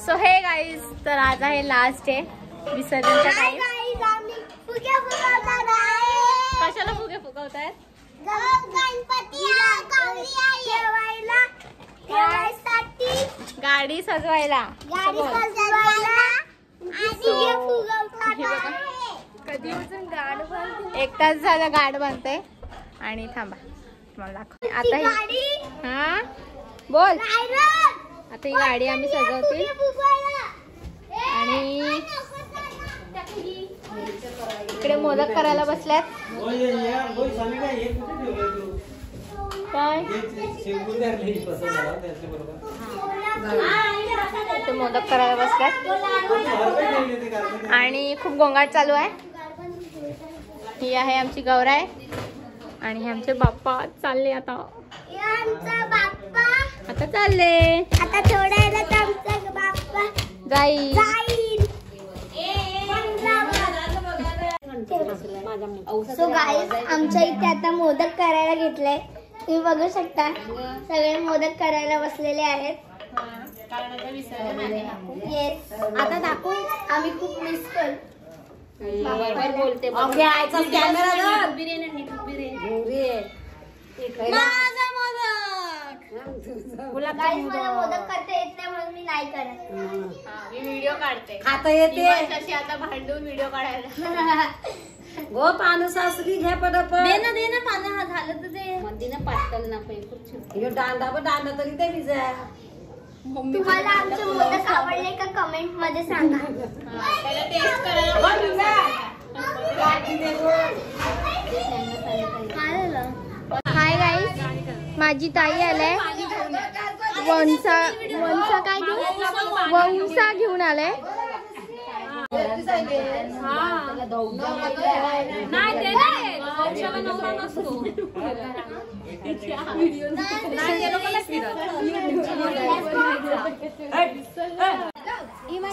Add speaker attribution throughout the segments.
Speaker 1: So हे guys, तर आज आहे लास्ट डे विसर्जनचा टाइम. कशाला फुगे फुगवतायत? गाडी सजवायला. एक तास झालं गाड बांधते आणि थांबा तुम्हाला दाखव. आता हा बोल. आता ही गाडी आम्ही सजवतील आणि इकडे मोदक करायला बसल्यात. काय ते मोदक करायला बसल्यात आणि खूप गोंगाट चालू आहे. ही आहे आमची गौराई आणि हे आमचे बाप्पा चालले. आता चालले.
Speaker 2: आता थोड्या बाप्पा
Speaker 1: जाईल.
Speaker 2: सो गाईज, आमच्या इथे आता मोदक करायला घेतलंय. तुम्ही बघू शकता सगळे मोदक करायला बसलेले आहेत. येस, आता दाखवू. आम्ही खूप मिस करू.
Speaker 1: बोलते
Speaker 2: मला मोदक करता येत नाही म्हणून मी नाही करत.
Speaker 1: मी व्हिडिओ काढते.
Speaker 3: खाता येते
Speaker 1: आता भांडून व्हिडिओ काढायला.
Speaker 3: गो पानं सासरी घ्या पटापट.
Speaker 2: दे ना पानं. हा झालं तर ते
Speaker 1: मंदीनं पातळ ना पाहिजे.
Speaker 3: दांडा तरी ते भिजा.
Speaker 2: तुम्हाला आमचे मोदक आवडले का कमेंट मध्ये सांगा.
Speaker 1: हाय गाईज, माझी ताई आलाय. वंसा काय घेऊन वंसा घेऊन आलाय.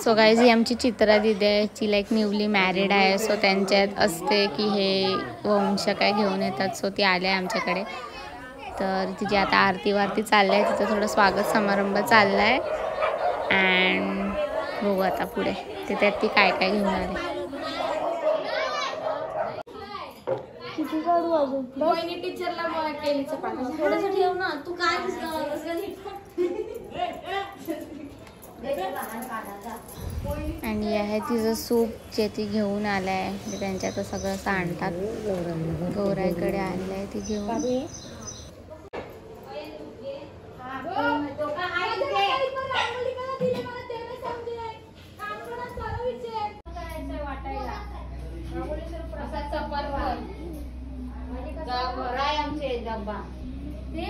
Speaker 1: सो गाईज, ही आमची चित्रा दिदी आहे. तिला एक न्यूली मॅरिड आहे. सो त्यांच्यात असते की हे वंश काय घेऊन येतात. सो ती आले आमच्याकडे. तर तिची आता आरती वारती चाललाय. तिचं थोडं स्वागत समारंभ चाललाय. अँड बघू आता पुढे ते त्यात ती काय काय घेऊन आले.
Speaker 2: किती काढू अजून?
Speaker 1: टीचरला केलीचं पाणी थोडंसं ठेव ना. तू काय आणि आहे तिचं सूप जे ती घेऊन आलाय. त्यांच्यात सगळं सांडतात. गौराईकडे आणलंय ती घेऊन.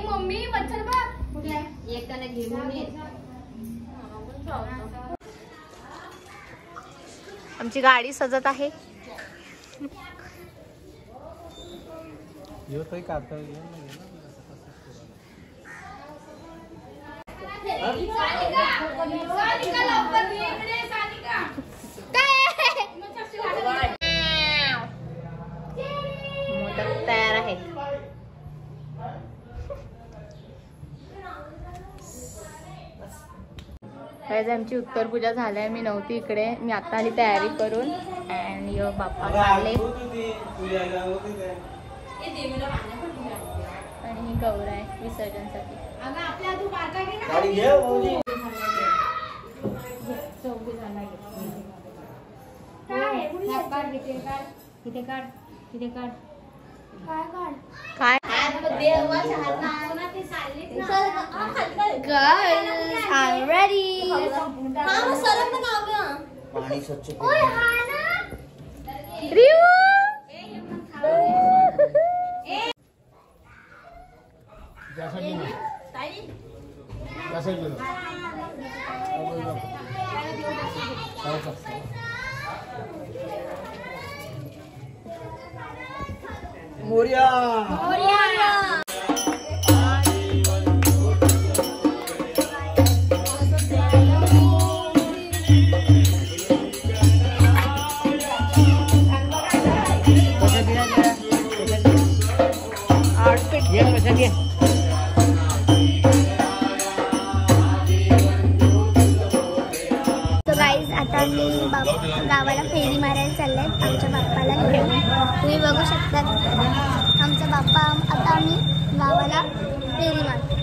Speaker 2: मम्मी मच्छर बघ
Speaker 1: कुठे येताना घेऊन ये. आमची गाडी सजत आहे. मोदक तयार आहेत. आमची उत्तर पूजा झाली. मी नव्हती इकडे. मी आता आली तयारी करून. अँड यो बाप्पा काढले आणि ही गौर आहे विसर्जनसाठी. काय Guys, I'm ready.
Speaker 4: पाणी स्वच्छ
Speaker 1: रिऊ.
Speaker 4: मोरिया
Speaker 2: आता आम्ही गावाला फेरी मारायला चालले आहेत आमच्या बाप्पाला घेऊन. तुम्ही बघू शकता आमचा बाप्पा. आता आम्ही गावाला फेरी मारतो.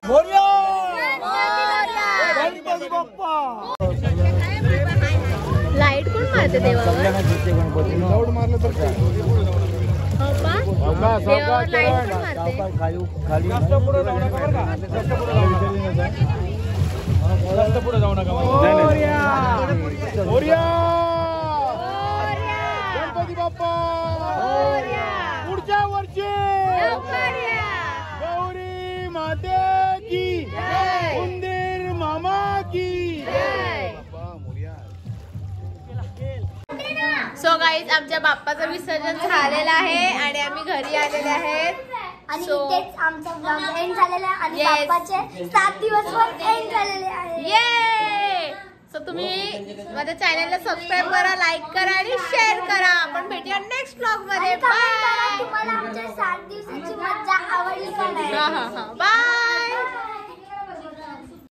Speaker 4: मोरया गणपती बाप्पा
Speaker 1: लाईट कोण मारते देवावर? देवावर लाईट कोण मारते?
Speaker 4: पुढे जाऊ नका गणपती बाप्पा पुढच्या वर्षी गौरी माते की उंदीर मामा की.
Speaker 1: सो गाईज आमच्या बाप्पाचं विसर्जन झालेलं आहे आणि आम्ही घरी आलेले आहेत
Speaker 2: आणि इथेच आमचा ब्लॉग एंड झालेला आहे आणि
Speaker 1: Yes.
Speaker 2: बाप्पाचे 7 दिवस पण एंड झालेले आहे.
Speaker 1: ये सो तुम्ही माझ्या चॅनलला सबस्क्राईब करा, लाईक करा आणि शेअर करा. आपण भेटूया नेक्स्ट ब्लॉग मध्ये.
Speaker 2: आणि comment करा तुम्हाला आमच्या 7 दिवसाची मज्जा आवडली का नाही.
Speaker 1: बाय.